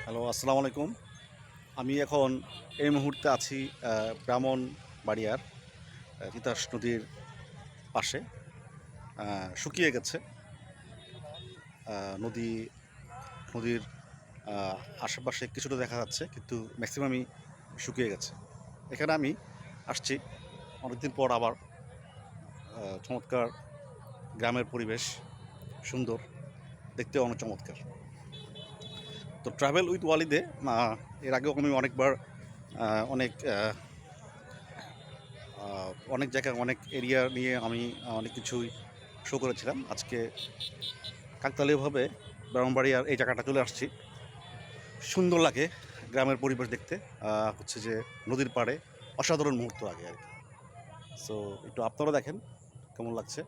Hello, আসসালামু আলাইকুম। আমি এখন এই মুহূর্তে আছি ব্রাহ্মণবাড়িয়ার তিতাস নদীর পাশে। শুকিয়ে গেছে নদী। নদীর আশেপাশে কিছুটা দেখা যাচ্ছে, কিন্তু ম্যাক্সিমামই শুকিয়ে গেছে। এখানে আমি আসছি অনেকদিন পর আবার। চমৎকার গ্রামের পরিবেশ, সুন্দর, দেখতেও অনেক চমৎকার। তো ট্রাভেল উইথ ওয়ালিদে এর আগেও আমি অনেকবার অনেক অনেক জায়গায় অনেক এরিয়া নিয়ে আমি অনেক কিছুই শো করেছিলাম। আজকে কাকতালীয়ভাবে ব্রাহ্মণবাড়িয়ার এই জায়গাটা চলে আসছি। সুন্দর লাগে গ্রামের পরিবেশ দেখতে। হচ্ছে যে নদীর পাড়ে অসাধারণ মুহূর্ত লাগে আর কি। সো একটু আপনারা দেখেন কেমন লাগছে।